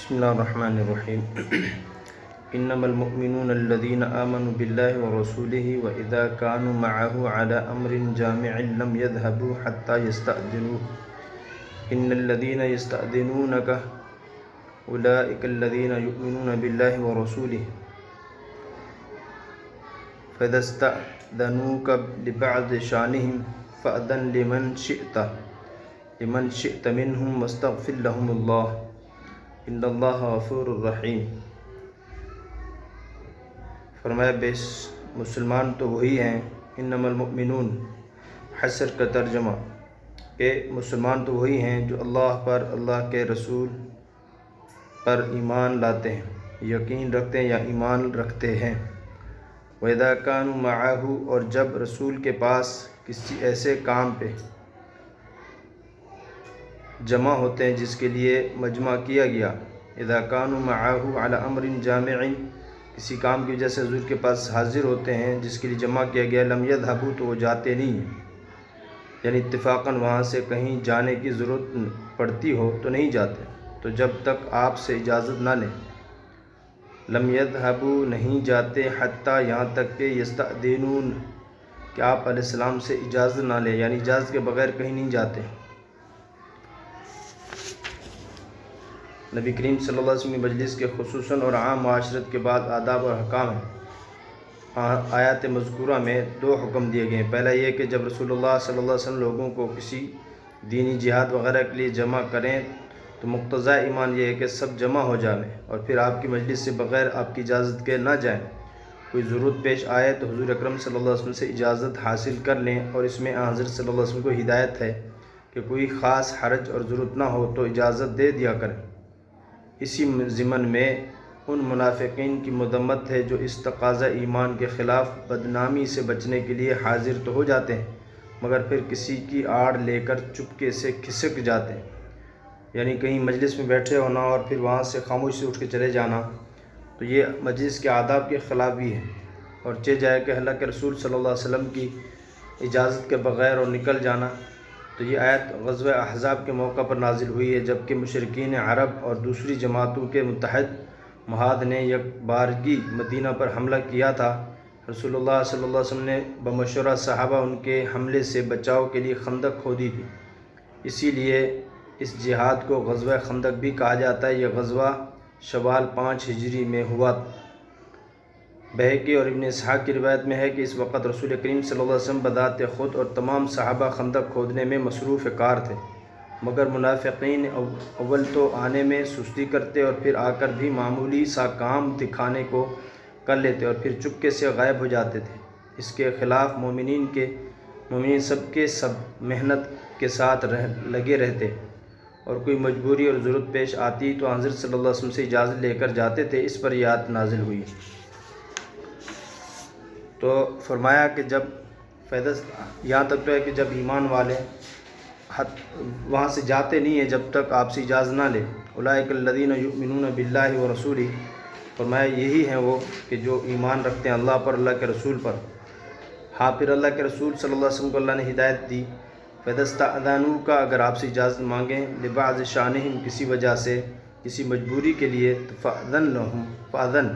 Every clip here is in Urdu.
بسم اللہ الرحمن الرحیم انما المؤمنون الذين آمنوا بالله ورسوله وإذا كانوا معه على أمر جامع لم يذهبوا حتى يستأذنوه إن الذين يستأذنونك أولئك الذين يؤمنون بالله ورسوله فإذا استأذنوك لبعض شأنهم فأذن لمن شئت منهم واستغفر لهم الله ان اللہ غفور الرحیم۔ فرمایا بیس مسلمان تو وہی ہیں، انما المؤمنون حسر کا ترجمہ کہ مسلمان تو وہی ہیں جو اللہ پر، اللہ کے رسول پر ایمان لاتے ہیں، یقین رکھتے ہیں یا ایمان رکھتے ہیں۔ وَإِذَا كَانُوا مَعَهُ، اور جب رسول کے پاس کسی ایسے کام پہ جمع ہوتے ہیں جس کے لیے مجمع کیا گیا۔ اذا كانوا معه على امر جامع، کسی کام کی وجہ سے حضور کے پاس حاضر ہوتے ہیں جس کے لیے جمع کیا گیا، لم يذهبوا، تو وہ جاتے نہیں ہیں، یعنی اتفاقاً وہاں سے کہیں جانے کی ضرورت پڑتی ہو تو نہیں جاتے، تو جب تک آپ سے اجازت نہ لیں۔ لم يذهبوا، نہیں جاتے، حتیٰ، یہاں تک کہ یستأذنون، کہ آپ علیہ السلام سے اجازت نہ لیں، یعنی اجازت کے بغیر کہیں نہیں جاتے۔ نبی کریم صلی اللہ علیہ وسلم کی مجلس کے خصوصاً اور عام معاشرت کے بعد آداب اور احکام ہیں۔ آیات مذکورہ میں دو حکم دیے گئے ہیں۔ پہلا یہ کہ جب رسول اللہ صلی اللہ علیہ وسلم لوگوں کو کسی دینی جہاد وغیرہ کے لیے جمع کریں تو مقتضیٰ ایمان یہ ہے کہ سب جمع ہو جائیں اور پھر آپ کی مجلس سے بغیر آپ کی اجازت کے نہ جائیں۔ کوئی ضرورت پیش آئے تو حضور اکرم صلی اللہ علیہ وسلم سے اجازت حاصل کر لیں، اور اس میں حضرت صلی اللہ علیہ وسلم کو ہدایت ہے کہ کوئی خاص حرج اور ضرورت نہ ہو تو اجازت دے دیا کریں۔ اسی ضمن میں ان منافقین کی مذمت ہے جو اس تقاضا ایمان کے خلاف بدنامی سے بچنے کے لیے حاضر تو ہو جاتے ہیں مگر پھر کسی کی آڑ لے کر چپکے سے کھسک جاتے ہیں، یعنی کہیں مجلس میں بیٹھے ہونا اور پھر وہاں سے خاموش سے اٹھ کے چلے جانا، تو یہ مجلس کے آداب کے خلاف بھی ہے۔ اور چہ جائے کہ اللہ کے رسول صلی اللہ علیہ وسلم کی اجازت کے بغیر اور نکل جانا، تو یہ آیت غزوہ احزاب کے موقع پر نازل ہوئی ہے، جبکہ مشرکین عرب اور دوسری جماعتوں کے متحد محاذ نے یک بارگی مدینہ پر حملہ کیا تھا۔ رسول اللہ صلی اللہ علیہ وسلم نے بمشورہ صحابہ ان کے حملے سے بچاؤ کے لیے خندق کھودی تھی، اسی لیے اس جہاد کو غزوہ خندق بھی کہا جاتا ہے۔ یہ غزوہ شوال 5 ہجری میں ہوا۔ بہقی اور ابن اسحاق کی روایت میں ہے کہ اس وقت رسول کریم صلی اللہ علیہ وسلم بذات خود اور تمام صحابہ خندق کھودنے میں مصروف کار تھے، مگر منافقین اول تو آنے میں سستی کرتے اور پھر آ کر بھی معمولی سا کام دکھانے کو کر لیتے اور پھر چپکے سے غائب ہو جاتے تھے۔ اس کے خلاف مومنین سب کے سب محنت کے ساتھ لگے رہتے، اور کوئی مجبوری اور ضرورت پیش آتی تو حضرت صلی اللہ علیہ وسلم سے اجازت لے کر جاتے تھے۔ اس پر یہ آیت نازل ہوئی۔ تو فرمایا کہ جب یہاں تک تو ہے کہ جب ایمان والے وہاں سے جاتے نہیں ہیں جب تک آپ سے اجازت نہ لے۔ اولئک الذین یؤمنون باللہ ورسولہ، فرمایا یہی ہیں وہ کہ جو ایمان رکھتے ہیں اللہ پر، اللہ کے رسول پر۔ ہاں، پھر اللہ کے رسول صلی اللہ علیہ وسلم کو اللہ نے ہدایت دی، فَإِذَا اسْتَأْذَنُوكَ، اگر آپ سے اجازت مانگیں، لِبَعْضِ شَأْنِهِمْ، کسی وجہ سے، کسی مجبوری کے لیے، فَأْذَن لَهُمْ، فَأْذَن،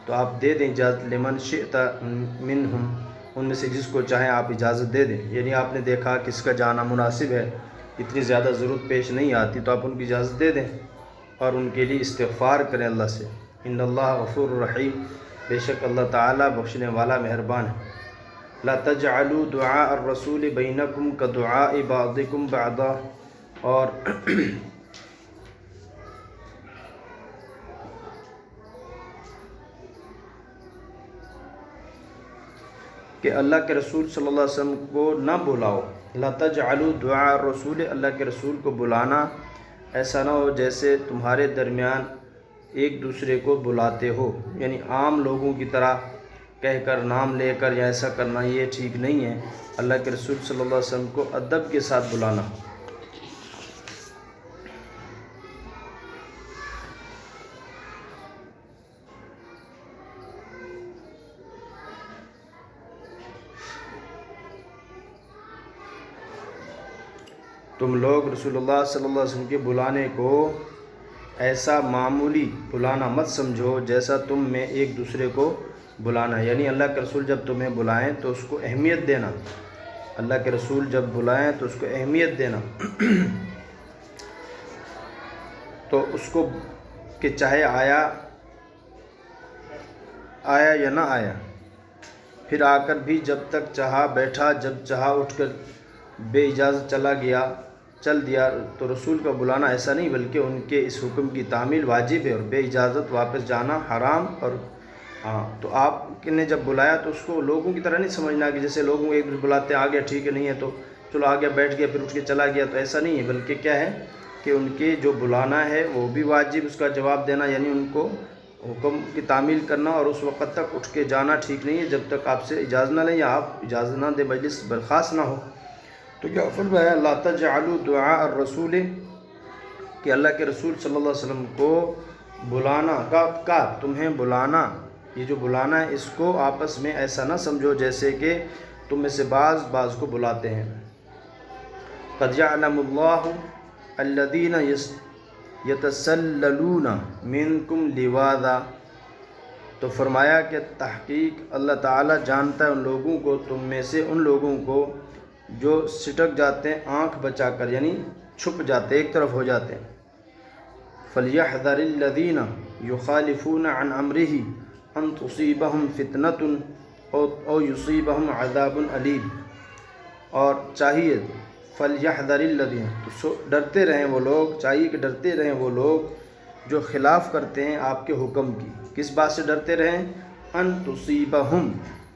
تو آپ دے دیں اجازت، لِمَنْ شِئْتَ مِنْهُمْ، ان میں سے جس کو چاہیں آپ اجازت دے دیں، یعنی آپ نے دیکھا کہ اس کا جانا مناسب ہے، اتنی زیادہ ضرورت پیش نہیں آتی تو آپ ان کی اجازت دے دیں اور ان کے لیے استغفار کریں اللہ سے۔ ان اللہ غفور الرحیم، بے شک اللہ تعالیٰ بخشنے والا مہربان ہے۔ لا تجعلوا دعاء الرسول بینکم کدعاء بعضکم بعضا، اور کہ اللہ کے رسول صلی اللہ علیہ وسلم کو نہ بلاؤ۔ لا تجعلوا دعاء الرسول، اللہ کے رسول کو بلانا ایسا نہ ہو جیسے تمہارے درمیان ایک دوسرے کو بلاتے ہو، یعنی عام لوگوں کی طرح کہہ کر نام لے کر یا ایسا کرنا یہ ٹھیک نہیں ہے۔ اللہ کے رسول صلی اللہ علیہ وسلم کو ادب کے ساتھ بلانا۔ تم لوگ رسول اللہ صلی اللہ علیہ وسلم کے بلانے کو ایسا معمولی بلانا مت سمجھو جیسا تم میں ایک دوسرے کو بلانا، یعنی اللہ کے رسول جب تمہیں بلائیں تو اس کو اہمیت دینا، اللہ کے رسول جب بلائیں تو اس کو اہمیت دینا تو اس کو کہ چاہے آیا یا نہ آیا، پھر آ کر بھی جب تک چاہا بیٹھا، جب چاہا اٹھ کر بے اجازت چل دیا، تو رسول کا بلانا ایسا نہیں بلکہ ان کے اس حکم کی تعمیل واجب ہے، اور بے اجازت واپس جانا حرام۔ اور تو آپ نے جب بلایا تو اس کو لوگوں کی طرح نہیں سمجھنا کہ جیسے لوگوں ایک دوسرے بلاتے ہیں، آ گیا ٹھیک ہے، نہیں ہے تو چلو آ گیا بیٹھ گیا پھر اٹھ کے چلا گیا، تو ایسا نہیں ہے، بلکہ کیا ہے کہ ان کے جو بلانا ہے وہ بھی واجب، اس کا جواب دینا، یعنی ان کو حکم کی تعمیل کرنا، اور اس وقت تک اٹھ کے جانا ٹھیک نہیں ہے جب تک آپ سے اجازت نہ لیں یا آپ اجازت نہ دیں، مجلس برخاست نہ ہو۔ تو کیا فرمایا لا تجعلوا دعاء الرسول، کہ اللہ کے رسول صلی اللہ علیہ وسلم کو بلانا کا تمہیں بلانا، یہ جو بلانا ہے اس کو آپس میں ایسا نہ سمجھو جیسے کہ تم میں سے بعض کو بلاتے ہیں۔ قد يعلم الله الذين يتسللون منكم لواذا، تو فرمایا کہ تحقیق اللہ تعالیٰ جانتا ہے ان لوگوں کو، تم میں سے ان لوگوں کو جو سٹک جاتے ہیں آنکھ بچا کر، یعنی چھپ جاتے ایک طرف ہو جاتے ہیں۔ فَلْيَحْذَرِ الَّذِينَ يُخَالِفُونَ عَنْ أَمْرِهِ أَن تُصِيبَهُمْ فِتْنَةٌ أَوْ يُصِيبَهُمْ عَذَابٌ أَلِيمٌ، اور چاہیے فَلْيَحْذَرِ الَّذِينَ، تو ڈرتے رہیں وہ لوگ، چاہیے کہ ڈرتے رہیں وہ لوگ جو خلاف کرتے ہیں آپ کے حکم کی۔ کس بات سے ڈرتے رہیں؟ ان تصیبہم،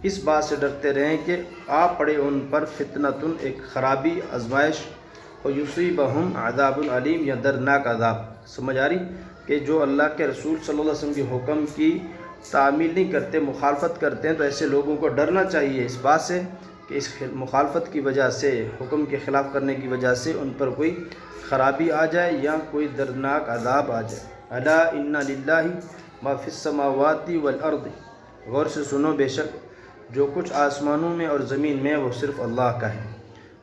اس بات سے ڈرتے رہیں کہ آ پڑے ان پر فتنۃ، ایک خرابی، آزمائش، اور یصیبہم عذاب علیم، یا دردناک عذاب۔ سمجھ آ رہی کہ جو اللہ کے رسول صلی اللہ علیہ وسلم کے حکم کی تعمیل نہیں کرتے، مخالفت کرتے ہیں، تو ایسے لوگوں کو ڈرنا چاہیے اس بات سے کہ اس مخالفت کی وجہ سے، حکم کے خلاف کرنے کی وجہ سے ان پر کوئی خرابی آ جائے یا کوئی دردناک عذاب آ جائے۔ الا ان للہ ما فی السماوات والارض، غور سے سنو، بے شک جو کچھ آسمانوں میں اور زمین میں وہ صرف اللہ کا ہے۔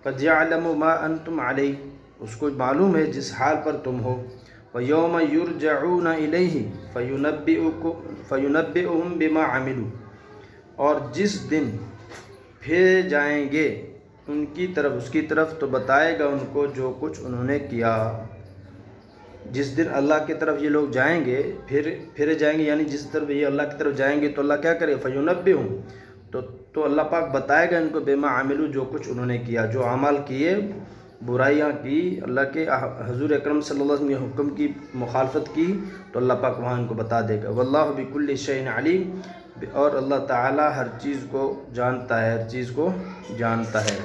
قد یعلم ما انتم علیہ، اس کو معلوم ہے جس حال پر تم ہو۔ ویوم یرجعون الیہ فینبئہم بما عملوا، اور جس دن پھر جائیں گے ان کی طرف، اس کی طرف، تو بتائے گا ان کو جو کچھ انہوں نے کیا۔ جس دن اللہ کی طرف یہ لوگ جائیں گے، پھر جائیں گے، یعنی جس طرف یہ اللہ کی طرف جائیں گے تو اللہ کیا کرے؟ فَيُنَبِّئُهُم، تو اللہ پاک بتائے گا ان کو بما عملوا، جو کچھ انہوں نے کیا، جو اعمال کیے، برائیاں کی، اللہ کے حضور اکرم صلی اللہ علیہ وسلم کے حکم کی مخالفت کی، تو اللہ پاک وہاں ان کو بتا دے گا۔ واللہ بکل شیء علیم، اور اللہ تعالیٰ ہر چیز کو جانتا ہے، ہر چیز کو جانتا ہے۔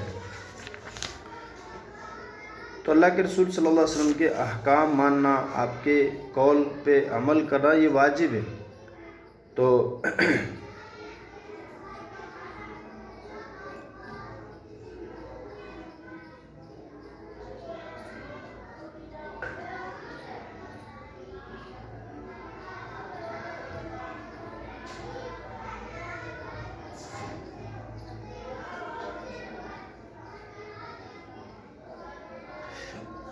تو اللہ کے رسول صلی اللہ علیہ وسلم کے احکام ماننا، آپ کے قول پہ عمل کرنا، یہ واجب ہے۔ تو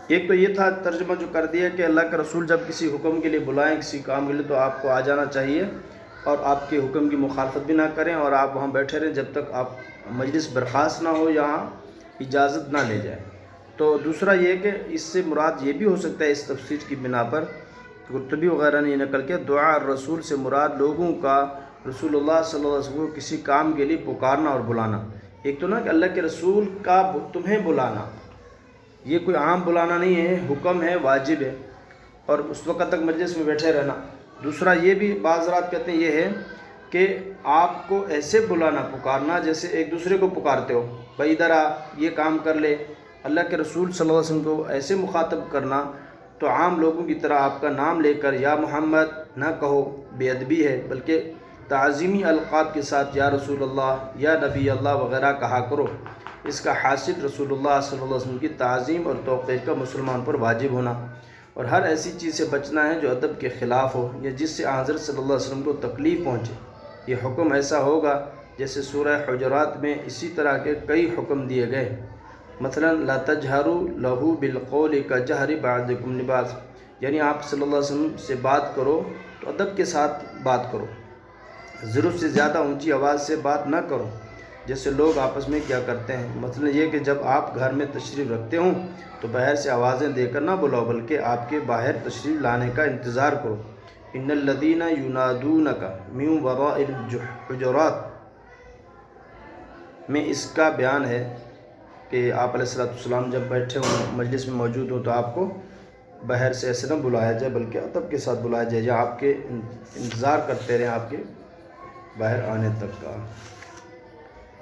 ایک تو یہ تھا ترجمہ جو کر دیا کہ اللہ کا رسول جب کسی حکم کے لیے بلائیں، کسی کام کے لیے، تو آپ کو آ جانا چاہیے اور آپ کے حکم کی مخالفت بھی نہ کریں، اور آپ وہاں بیٹھے رہیں جب تک آپ مجلس برخاست نہ ہو، یہاں اجازت نہ لے جائیں۔ تو دوسرا یہ کہ اس سے مراد یہ بھی ہو سکتا ہے، اس تفسیر کی بنا پر قرطبی وغیرہ نے نقل کیا، دعا الرسول سے مراد لوگوں کا رسول اللہ صلی اللہ علیہ وسلم کو کسی کام کے لیے پکارنا اور بلانا۔ ایک تو نا کہ اللہ کے رسول کا تمہیں بلانا، یہ کوئی عام بلانا نہیں ہے، حکم ہے، واجب ہے، اور اس وقت تک مجلس میں بیٹھے رہنا۔ دوسرا یہ بھی بعض حضرات کہتے ہیں یہ ہے کہ آپ کو ایسے بلانا، پکارنا جیسے ایک دوسرے کو پکارتے ہو، بھائی ادھر آ، یہ کام کر لے۔ اللہ کے رسول صلی اللہ علیہ وسلم کو ایسے مخاطب کرنا تو عام لوگوں کی طرح آپ کا نام لے کر یا محمد نہ کہو، بے ادبی ہے، بلکہ تعظیمی القاب کے ساتھ یا رسول اللہ، یا نبی اللہ وغیرہ کہا کرو۔ اس کا حاصل رسول اللہ صلی اللہ علیہ وسلم کی تعظیم اور توقیر کا مسلمان پر واجب ہونا، اور ہر ایسی چیز سے بچنا ہے جو ادب کے خلاف ہو یا جس سے حضرت صلی اللہ علیہ وسلم کو تکلیف پہنچے۔ یہ حکم ایسا ہوگا جیسے سورہ حجرات میں اسی طرح کے کئی حکم دیے گئے، مثلا لا تجہروا لہ بالقول کجہر بعضکم لبعض، یعنی آپ صلی اللہ علیہ وسلم سے بات کرو تو ادب کے ساتھ بات کرو، ضرورت سے زیادہ اونچی آواز سے بات نہ کرو جیسے لوگ آپس میں کیا کرتے ہیں۔ مثلا یہ کہ جب آپ گھر میں تشریف رکھتے ہوں تو باہر سے آوازیں دے کر نہ بلاؤ، بلکہ آپ کے باہر تشریف لانے کا انتظار کرو۔ ان الذین ینادونک من وراء الحجرات میں اس کا بیان ہے کہ آپ علیہ السلام جب بیٹھے ہوں مجلس میں موجود ہوں تو آپ کو باہر سے ایسے نہ بلایا جائے بلکہ ادب کے ساتھ بلایا جائے، یا آپ کے انتظار کرتے رہیں آپ کے باہر آنے تک کا۔